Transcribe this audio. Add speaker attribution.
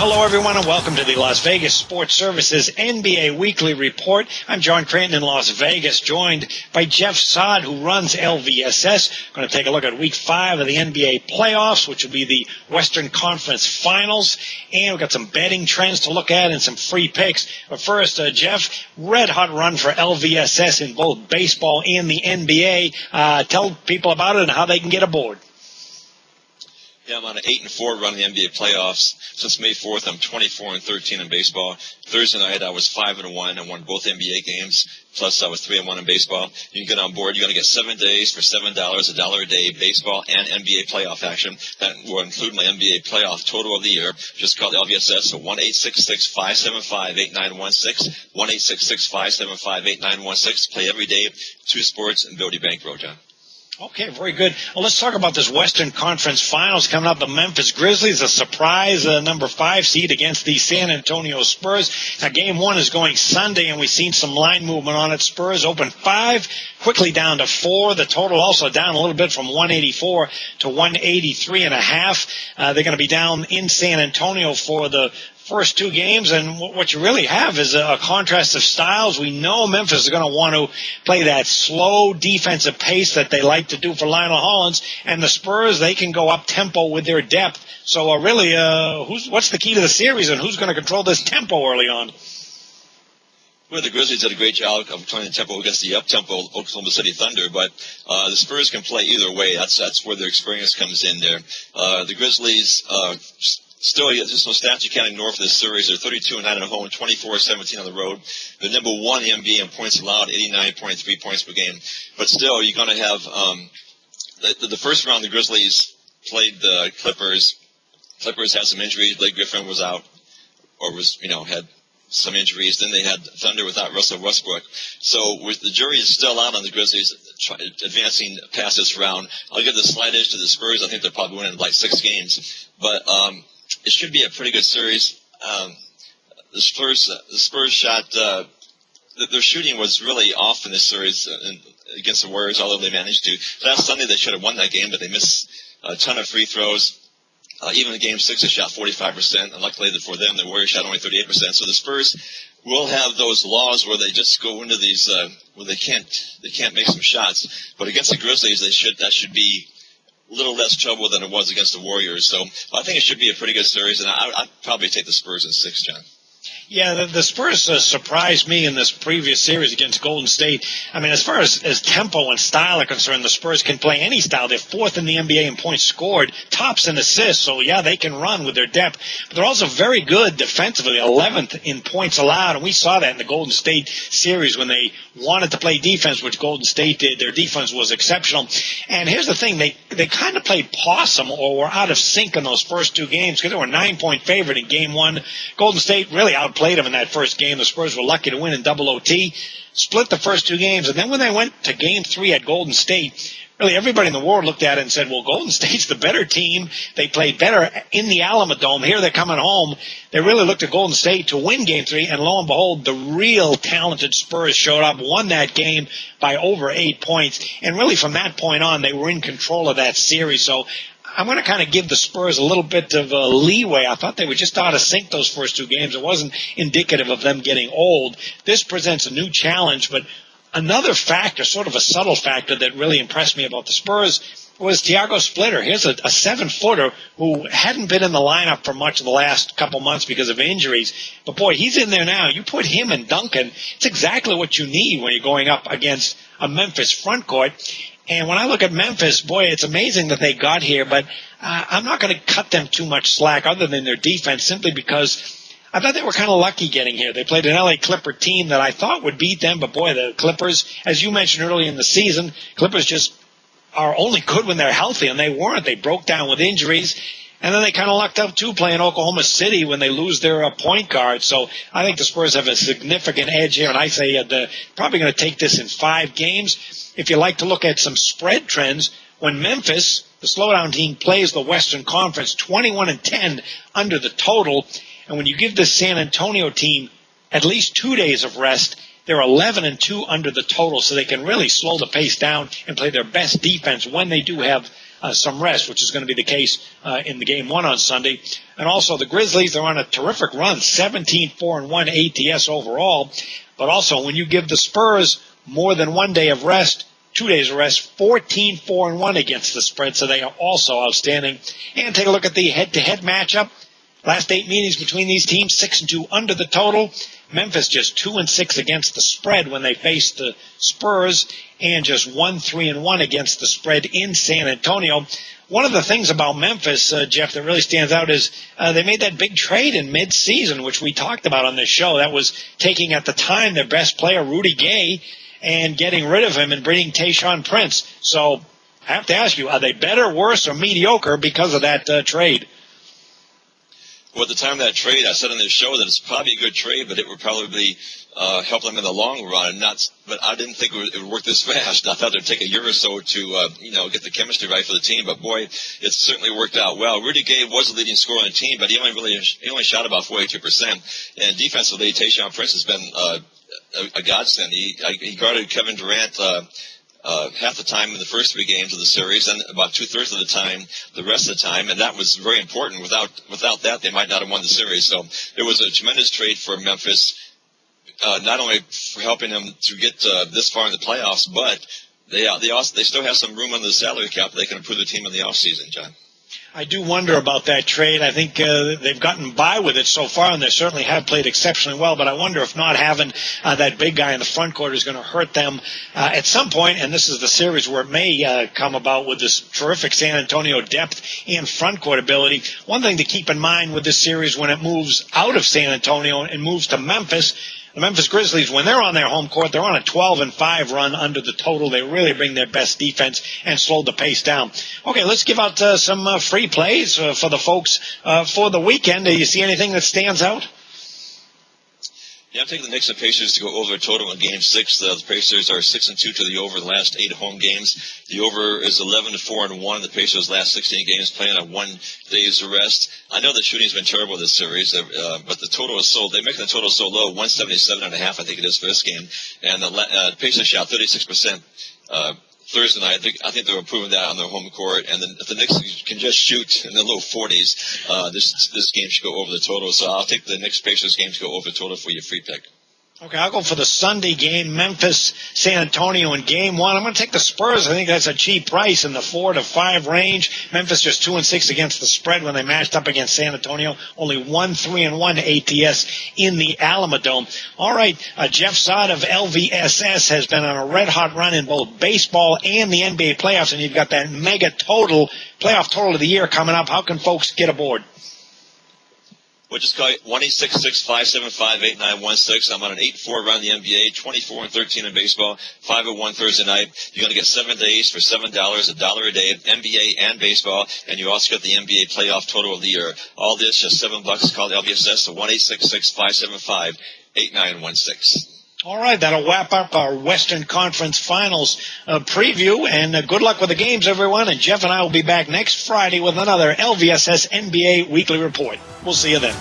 Speaker 1: hello everyone, and welcome to the Las Vegas Sports Services NBA Weekly Report. I'm John Cranton in Las Vegas, joined by Jeff Saad, who runs LVSS. Going to take a look at Week 5 of the NBA playoffs, which will be the Western Conference Finals. And we've got some betting trends to look at and some free picks. But first, Jeff, red-hot run for LVSS in both baseball and the NBA. Tell people about it and how they can get aboard.
Speaker 2: Yeah, I'm on an 8-4 run in the NBA playoffs. Since May 4th, I'm 24-13 in baseball. Thursday night, I was 5-1 and won both NBA games. Plus, I was 3-1 in baseball. You can get on board. You're going to get 7 days for $7, $1 a day, baseball and NBA playoff action. That will include my NBA playoff total of the year. Just call the LVSS at 1-866-575-8916. 1-866-575-8916. Play every day. 2 sports and build your bankroll, John.
Speaker 1: Okay, very good. Well, let's talk about this Western Conference Finals coming up. The Memphis Grizzlies, a surprise number 5 seed against the San Antonio Spurs. Now, Game 1 is going Sunday, and we've seen some line movement on it. Spurs open 5, quickly down to 4. The total also down a little bit from 184 to 183.5. They're going to be down in San Antonio for the first 2 games, and what you really have is a contrast of styles. We know Memphis is going to want to play that slow defensive pace that they like to do for Lionel Hollins, and the Spurs, they can go up tempo with their depth. So really, what's the key to the series, and who's going to control this tempo early on?
Speaker 2: Well, the Grizzlies did a great job of playing the tempo against the up-tempo Oklahoma City Thunder, but the Spurs can play either way. That's where their experience comes in there. The Grizzlies still, there's no stats you can't ignore for this series. They're 32-9 at home, 24-17 on the road. They're number 1 in the NBA in points allowed, 89.3 points per game. But still, you're going to have the first round. The Grizzlies played the Clippers. Clippers had some injuries. Blake Griffin was out, or had some injuries. Then they had Thunder without Russell Westbrook. So the jury is still out on the Grizzlies advancing past this round. I'll give the slight edge to the Spurs. I think they're probably winning like 6 games. But it should be a pretty good series. The Spurs shot, their shooting was really off in this series against the Warriors, although they managed to. Last Sunday they should have won that game, but they missed a ton of free throws. Even in Game 6 they shot 45%, and luckily for them the Warriors shot only 38%. So the Spurs will have those laws where they just go into these where they can't make some shots. But against the Grizzlies, that should be a little less trouble than it was against the Warriors. So I think it should be a pretty good series, and I'd probably take the Spurs in 6, John.
Speaker 1: Yeah, the Spurs surprised me in this previous series against Golden State. I mean, as far as tempo and style are concerned, the Spurs can play any style. They're 4th in the NBA in points scored, tops in assists, so yeah, they can run with their depth. But they're also very good defensively, 11th in points allowed, and we saw that in the Golden State series when they wanted to play defense, which Golden State did. Their defense was exceptional. And here's the thing, they kind of played possum or were out of sync in those first 2 games because they were a 9-point favorite in Game 1. Golden State really outplayed them in that first game. The Spurs were lucky to win in double OT, split the first 2 games, and then when they went to Game 3 at Golden State, really everybody in the world looked at it and said, well, Golden State's the better team. They played better in the Alamodome. Here they're coming home. They really looked at Golden State to win Game 3, and lo and behold, the real talented Spurs showed up, won that game by over 8 points, and really from that point on, they were in control of that series. So I'm going to kind of give the Spurs a little bit of leeway. I thought they were just out of sync those first 2 games. It wasn't indicative of them getting old. This presents a new challenge, but another factor, sort of a subtle factor that really impressed me about the Spurs was Thiago Splitter. Here's a 7-footer who hadn't been in the lineup for much of the last couple months because of injuries. But, boy, he's in there now. You put him and Duncan, it's exactly what you need when you're going up against a Memphis front court. And when I look at Memphis, boy, it's amazing that they got here, but I'm not going to cut them too much slack other than their defense simply because I thought they were kind of lucky getting here. They played an LA Clipper team that I thought would beat them, but, boy, the Clippers, as you mentioned earlier in the season, Clippers just are only good when they're healthy, and they weren't. They broke down with injuries. And then they kind of lucked up, too, playing Oklahoma City when they lose their point guard. So I think the Spurs have a significant edge here, and I say they're probably going to take this in 5 games. If you like to look at some spread trends, when Memphis, the slowdown team, plays the Western Conference, 21-10 under the total. And when you give this San Antonio team at least 2 days of rest, they're 11-2 under the total, so they can really slow the pace down and play their best defense when they do have some rest, which is going to be the case in the game one on Sunday. And also the Grizzlies, they're on a terrific run, 17-4-1 ATS overall. But also when you give the Spurs more than 1 day of rest, 2 days of rest, 14-4-1 against the spread, so they are also outstanding. And take a look at the head-to-head matchup. Last 8 meetings between these teams, 6-2 under the total. Memphis just 2-6 against the spread when they faced the Spurs, and just 1-3-1 against the spread in San Antonio. One of the things about Memphis, Jeff, that really stands out is they made that big trade in mid-season, which we talked about on this show. That was taking at the time their best player, Rudy Gay, and getting rid of him and bringing Tayshaun Prince. So I have to ask you, are they better, worse, or mediocre because of that trade?
Speaker 2: Well, at the time of that trade, I said on this show that it's probably a good trade, but it would probably help them in the long run. But I didn't think it would work this fast. I thought it would take a year or so to get the chemistry right for the team. But boy, it certainly worked out well. Rudy Gay was the leading scorer on the team, but he only shot about 42%. And defensively, Tayshaun Prince has been a godsend. He guarded Kevin Durant half the time in the first 3 games of the series, and about 2/3 of the time the rest of the time, and that was very important. Without that, they might not have won the series. So it was a tremendous trade for Memphis, not only for helping them to get this far in the playoffs, but they still have some room on the salary cap that they can improve the team in the offseason, John.
Speaker 1: I do wonder about that trade. I think they've gotten by with it so far, and they certainly have played exceptionally well, but I wonder if not having that big guy in the front court is going to hurt them at some point, and this is the series where it may come about with this terrific San Antonio depth and front court ability. One thing to keep in mind with this series when it moves out of San Antonio and moves to Memphis, the Memphis Grizzlies, when they're on their home court, they're on a 12-5 run under the total. They really bring their best defense and slow the pace down. Okay, let's give out some free plays for the folks for the weekend. Do you see anything that stands out?
Speaker 2: Yeah, I'm taking the Knicks and Pacers to go over a total in Game 6. The Pacers are 6-2 to the over in the last 8 home games. The over is 11-4-1. The Pacers' last 16 games playing on 1 day's rest. I know the shooting's been terrible this series, but the total is they're making the total so low, 177.5, I think it is for this game. And the Pacers shot 36%. Thursday night, I think they were proving that on their home court, and then if the Knicks can just shoot in the low 40s, this game should go over the total. So I'll take the Knicks-Pacers game to go over the total for your free pick.
Speaker 1: Okay, I'll go for the Sunday game, Memphis-San Antonio in Game 1. I'm going to take the Spurs. I think that's a cheap price in the 4 to 5 range. Memphis just 2-6 against the spread when they matched up against San Antonio. Only 1-3-1 ATS in the Alamodome. All right, Jeff Saad of LVSS has been on a red-hot run in both baseball and the NBA playoffs, and you've got that mega total, playoff total of the year coming up. How can folks get aboard?
Speaker 2: Well, just call it 1-866-575-8916. I'm on an 8-4 run in the NBA, 24-13 in baseball, 5-1 Thursday night. You're going to get 7 days for $7, $1 a day, NBA and baseball, and you also get the NBA playoff total of the year. All this just $7. Call LVSS to 1-866-575-8916. All
Speaker 1: right, that'll wrap up our Western Conference Finals preview, and good luck with the games, everyone. And Jeff and I will be back next Friday with another LVSS NBA Weekly Report. We'll see you then.